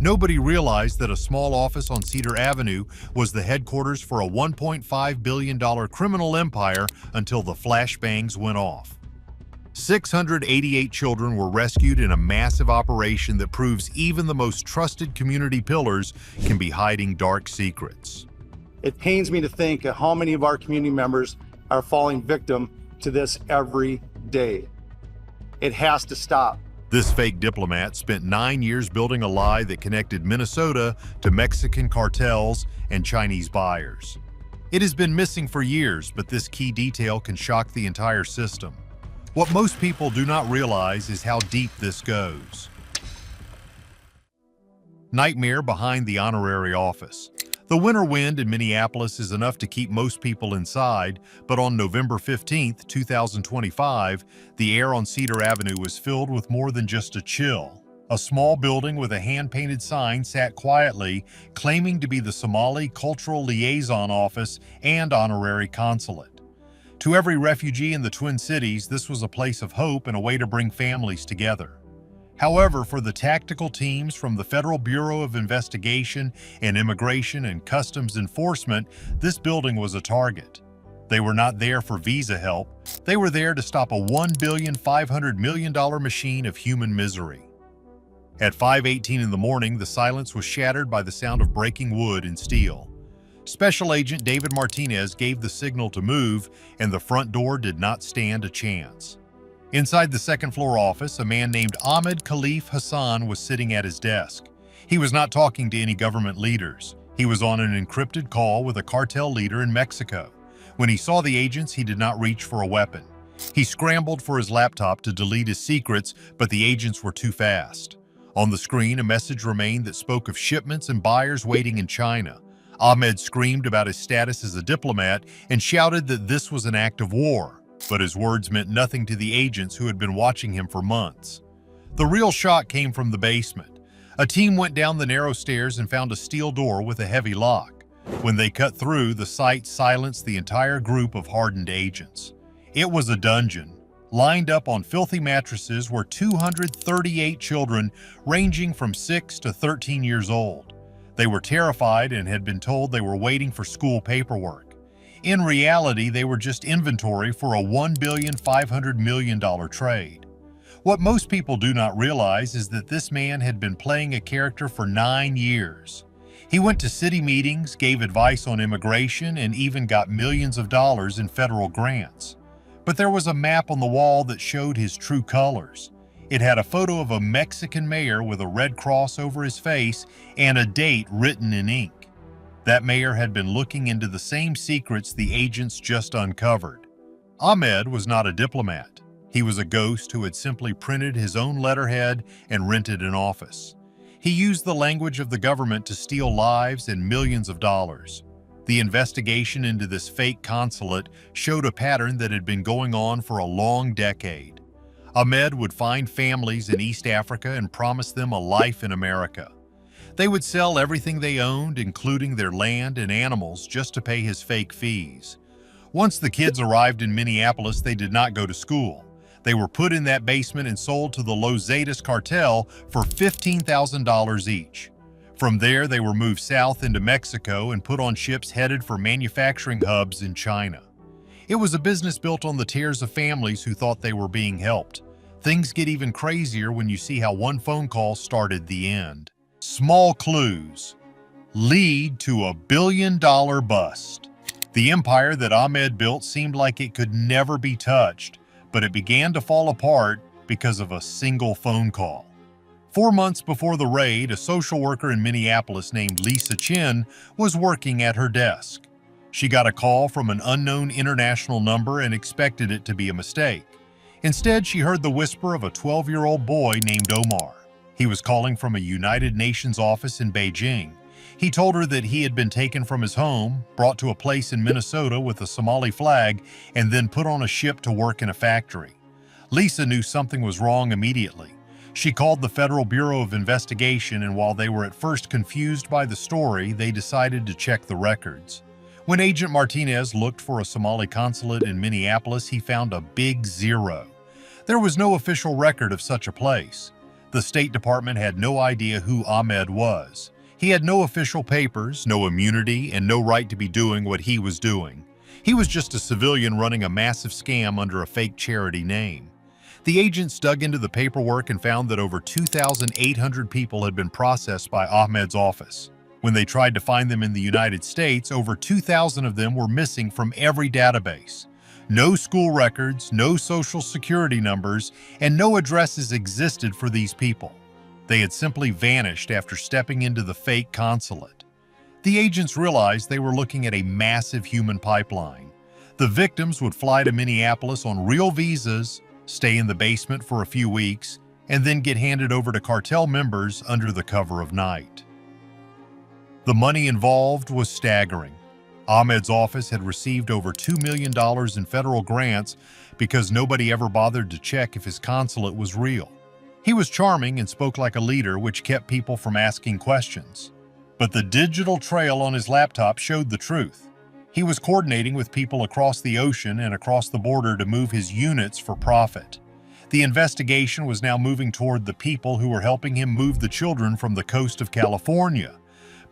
Nobody realized that a small office on Cedar Avenue was the headquarters for a $1.5 billion criminal empire until the flashbangs went off. 688 children were rescued in a massive operation that proves even the most trusted community pillars can be hiding dark secrets. It pains me to think of how many of our community members are falling victim to this every day. It has to stop. This fake diplomat spent 9 years building a lie that connected Minnesota to Mexican cartels and Chinese buyers. It has been missing for years, but this key detail can shock the entire system. What most people do not realize is how deep this goes. Nightmare behind the honorary office. The winter wind in Minneapolis is enough to keep most people inside, but on November 15, 2025, the air on Cedar Avenue was filled with more than just a chill. A small building with a hand-painted sign sat quietly, claiming to be the Somali Cultural Liaison Office and Honorary Consulate. To every refugee in the Twin Cities, this was a place of hope and a way to bring families together. However, for the tactical teams from the Federal Bureau of Investigation and Immigration and Customs Enforcement, this building was a target. They were not there for visa help. They were there to stop a $1.5 billion machine of human misery. At 5:18 in the morning, the silence was shattered by the sound of breaking wood and steel. Special Agent David Martinez gave the signal to move, and the front door did not stand a chance. Inside the second-floor office, a man named Ahmed Khalif Hassan was sitting at his desk. He was not talking to any government leaders. He was on an encrypted call with a cartel leader in Mexico. When he saw the agents, he did not reach for a weapon. He scrambled for his laptop to delete his secrets, but the agents were too fast. On the screen, a message remained that spoke of shipments and buyers waiting in China. Ahmed screamed about his status as a diplomat and shouted that this was an act of war, but his words meant nothing to the agents who had been watching him for months. The real shock came from the basement. A team went down the narrow stairs and found a steel door with a heavy lock. When they cut through, the sight silenced the entire group of hardened agents. It was a dungeon. Lined up on filthy mattresses were 238 children ranging from 6 to 13 years old. They were terrified and had been told they were waiting for school paperwork. In reality, they were just inventory for a $1.5 billion trade. What most people do not realize is that this man had been playing a character for 9 years. He went to city meetings, gave advice on immigration, and even got millions of dollars in federal grants. But there was a map on the wall that showed his true colors. It had a photo of a Mexican mayor with a red cross over his face and a date written in ink. That mayor had been looking into the same secrets the agents just uncovered. Ahmed was not a diplomat. He was a ghost who had simply printed his own letterhead and rented an office. He used the language of the government to steal lives and millions of dollars. The investigation into this fake consulate showed a pattern that had been going on for a long decade. Ahmed would find families in East Africa and promise them a life in America. They would sell everything they owned, including their land and animals, just to pay his fake fees. Once the kids arrived in Minneapolis, they did not go to school. They were put in that basement and sold to the Los Zetas cartel for $15,000 each. From there, they were moved south into Mexico and put on ships headed for manufacturing hubs in China. It was a business built on the tears of families who thought they were being helped. Things get even crazier when you see how one phone call started the end. Small clues lead to a billion-dollar bust. The empire that Ahmed built seemed like it could never be touched, but it began to fall apart because of a single phone call. 4 months before the raid, a social worker in Minneapolis named Lisa Chin was working at her desk. She got a call from an unknown international number and expected it to be a mistake. Instead, she heard the whisper of a 12-year-old boy named Omar. He was calling from a United Nations office in Beijing. He told her that he had been taken from his home, brought to a place in Minnesota with a Somali flag, and then put on a ship to work in a factory. Lisa knew something was wrong immediately. She called the Federal Bureau of Investigation, and while they were at first confused by the story, they decided to check the records. When Agent Martinez looked for a Somali consulate in Minneapolis, he found a big zero. There was no official record of such a place. The State Department had no idea who Ahmed was. He had no official papers, no immunity, and no right to be doing what he was doing. He was just a civilian running a massive scam under a fake charity name. The agents dug into the paperwork and found that over 2,800 people had been processed by Ahmed's office. When they tried to find them in the United States, over 2,000 of them were missing from every database. No school records, no social security numbers, and no addresses existed for these people. They had simply vanished after stepping into the fake consulate. The agents realized they were looking at a massive human pipeline. The victims would fly to Minneapolis on real visas, stay in the basement for a few weeks, and then get handed over to cartel members under the cover of night. The money involved was staggering. Ahmed's office had received over $2 million in federal grants because nobody ever bothered to check if his consulate was real. He was charming and spoke like a leader, which kept people from asking questions. But the digital trail on his laptop showed the truth. He was coordinating with people across the ocean and across the border to move his units for profit. The investigation was now moving toward the people who were helping him move the children from the coast of California.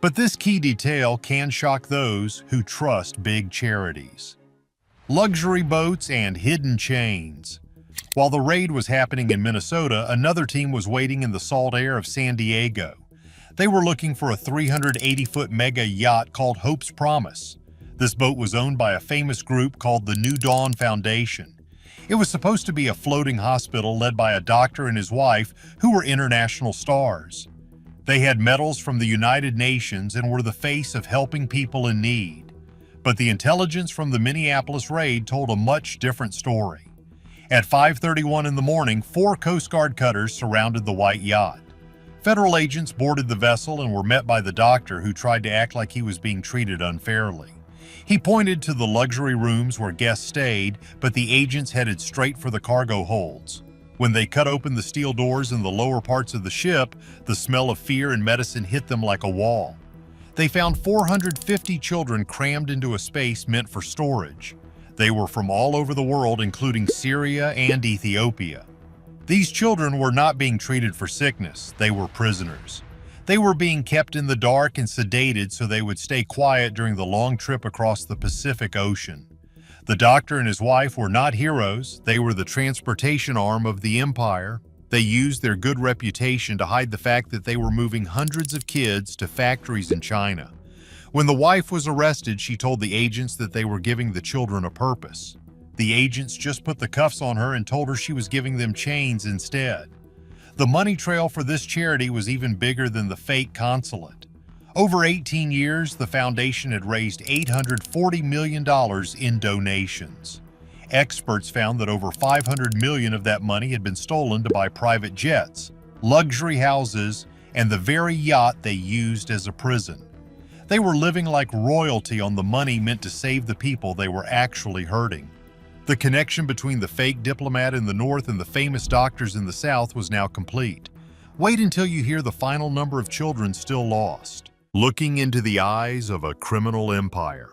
But this key detail can shock those who trust big charities. Luxury boats and hidden chains. While the raid was happening in Minnesota, another team was waiting in the salt air of San Diego. They were looking for a 380-foot mega yacht called Hope's Promise. This boat was owned by a famous group called the New Dawn Foundation. It was supposed to be a floating hospital led by a doctor and his wife who were international stars. They had medals from the United Nations and were the face of helping people in need. But the intelligence from the Minneapolis raid told a much different story. At 5:31 in the morning, 4 Coast Guard cutters surrounded the white yacht. Federal agents boarded the vessel and were met by the doctor, who tried to act like he was being treated unfairly. He pointed to the luxury rooms where guests stayed, but the agents headed straight for the cargo holds. When they cut open the steel doors in the lower parts of the ship, the smell of fear and medicine hit them like a wall. They found 450 children crammed into a space meant for storage. They were from all over the world, including Syria and Ethiopia. These children were not being treated for sickness, they were prisoners. They were being kept in the dark and sedated so they would stay quiet during the long trip across the Pacific Ocean. The doctor and his wife were not heroes, they were the transportation arm of the empire. They used their good reputation to hide the fact that they were moving hundreds of kids to factories in China. When the wife was arrested, she told the agents that they were giving the children a purpose. The agents just put the cuffs on her and told her she was giving them chains instead. The money trail for this charity was even bigger than the fake consulate. Over 18 years, the foundation had raised $840 million in donations. Experts found that over $500 million of that money had been stolen to buy private jets, luxury houses, and the very yacht they used as a prison. They were living like royalty on the money meant to save the people they were actually hurting. The connection between the fake diplomat in the North and the famous doctors in the South was now complete. Wait until you hear the final number of children still lost. Looking into the eyes of a criminal empire.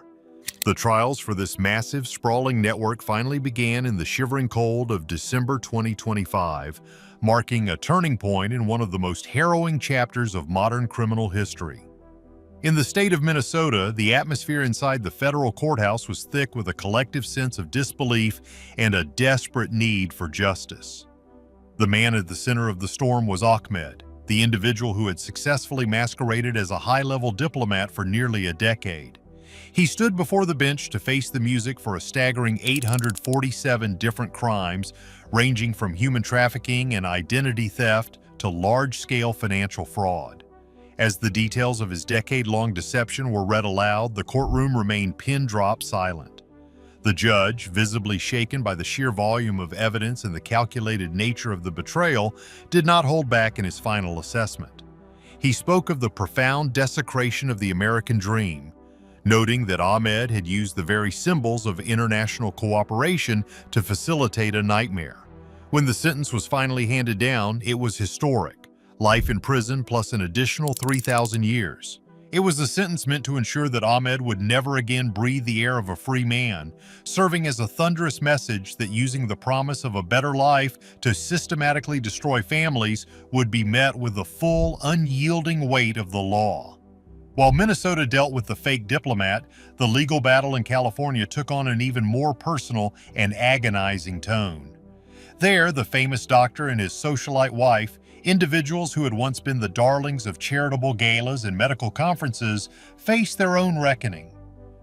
The trials for this massive, sprawling network finally began in the shivering cold of December 2025, marking a turning point in one of the most harrowing chapters of modern criminal history. In the state of Minnesota, the atmosphere inside the federal courthouse was thick with a collective sense of disbelief and a desperate need for justice. The man at the center of the storm was Ahmed, the individual who had successfully masqueraded as a high-level diplomat for nearly a decade. He stood before the bench to face the music for a staggering 847 different crimes, ranging from human trafficking and identity theft to large-scale financial fraud. As the details of his decade-long deception were read aloud, the courtroom remained pin-drop silent. The judge, visibly shaken by the sheer volume of evidence and the calculated nature of the betrayal, did not hold back in his final assessment. He spoke of the profound desecration of the American dream, noting that Ahmed had used the very symbols of international cooperation to facilitate a nightmare. When the sentence was finally handed down, it was historic: life in prison plus an additional 3,000 years. It was a sentence meant to ensure that Ahmed would never again breathe the air of a free man, serving as a thunderous message that using the promise of a better life to systematically destroy families would be met with the full, unyielding weight of the law. While Minnesota dealt with the fake diplomat, the legal battle in California took on an even more personal and agonizing tone. There, the famous doctor and his socialite wife, individuals who had once been the darlings of charitable galas and medical conferences, faced their own reckoning.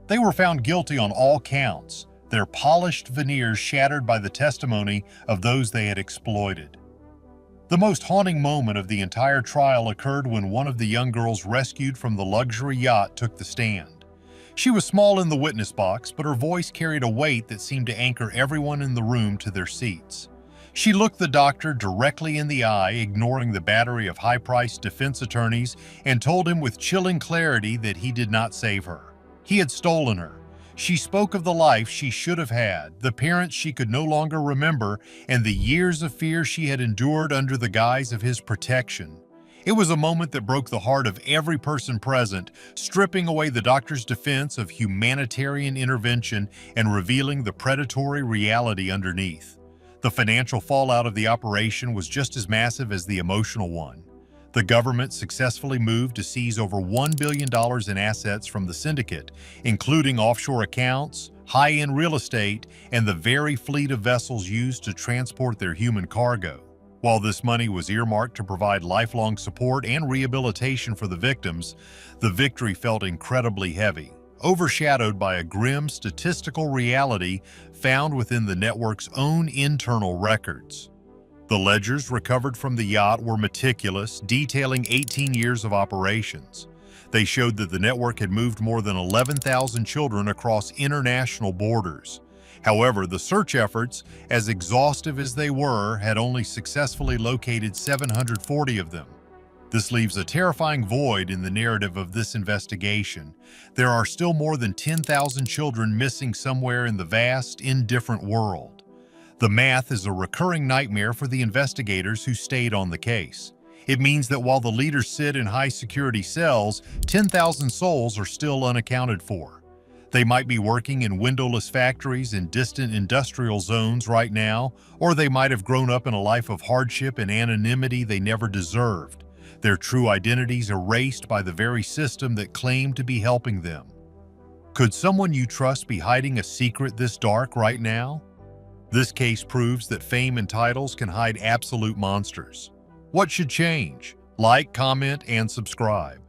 They were found guilty on all counts, their polished veneers shattered by the testimony of those they had exploited. The most haunting moment of the entire trial occurred when one of the young girls rescued from the luxury yacht took the stand. She was small in the witness box, but her voice carried a weight that seemed to anchor everyone in the room to their seats. She looked the doctor directly in the eye, ignoring the battery of high-priced defense attorneys, and told him with chilling clarity that he did not save her. He had stolen her. She spoke of the life she should have had, the parents she could no longer remember, and the years of fear she had endured under the guise of his protection. It was a moment that broke the heart of every person present, stripping away the doctor's defense of humanitarian intervention and revealing the predatory reality underneath. The financial fallout of the operation was just as massive as the emotional one. The government successfully moved to seize over $1 billion in assets from the syndicate, including offshore accounts, high-end real estate, and the very fleet of vessels used to transport their human cargo. While this money was earmarked to provide lifelong support and rehabilitation for the victims, the victory felt incredibly heavy, overshadowed by a grim statistical reality found within the network's own internal records. The ledgers recovered from the yacht were meticulous, detailing 18 years of operations. They showed that the network had moved more than 11,000 children across international borders. However, the search efforts, as exhaustive as they were, had only successfully located 740 of them. This leaves a terrifying void in the narrative of this investigation. There are still more than 10,000 children missing somewhere in the vast, indifferent world. The math is a recurring nightmare for the investigators who stayed on the case. It means that while the leaders sit in high-security cells, 10,000 souls are still unaccounted for. They might be working in windowless factories in distant industrial zones right now, or they might have grown up in a life of hardship and anonymity they never deserved, their true identities erased by the very system that claimed to be helping them. Could someone you trust be hiding a secret this dark right now? This case proves that fame and titles can hide absolute monsters. What should change? Like, comment, and subscribe.